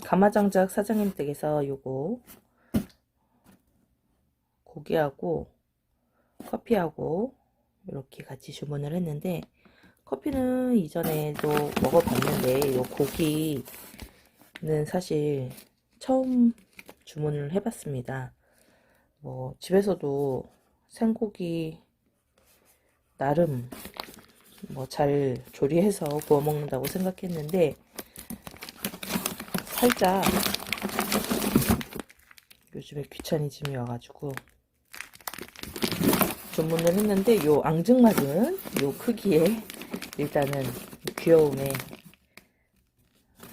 가마장작 사장님 댁에서 요거 고기하고 커피하고 이렇게 같이 주문을 했는데, 커피는 이전에도 먹어봤는데 요 고기는 사실 처음 주문을 해봤습니다. 뭐 집에서도 생고기 나름 뭐 잘 조리해서 구워 먹는다고 생각했는데, 살짝 요즘에 귀차니즘이 와가지고 주문을 했는데, 요 앙증맞은 요 크기에 일단은 귀여움에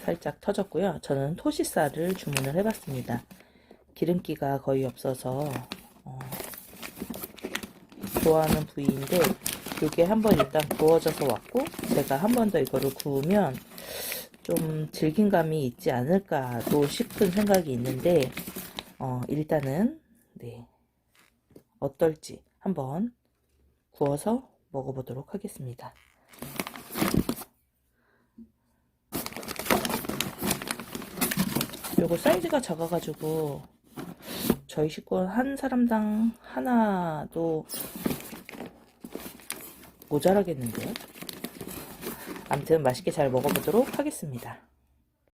살짝 터졌고요. 저는 토시살을 주문을 해봤습니다. 기름기가 거의 없어서 좋아하는 부위인데, 이게 한번 일단 구워져서 왔고, 제가 한 번 더 이거를 구우면 좀 질긴감이 있지 않을까도 싶은 생각이 있는데, 일단은 네, 어떨지 한번 구워서 먹어보도록 하겠습니다. 요거 사이즈가 작아가지고 저희 식구 한 사람당 하나도 모자라겠는데요. 아무튼 맛있게 잘 먹어보도록 하겠습니다.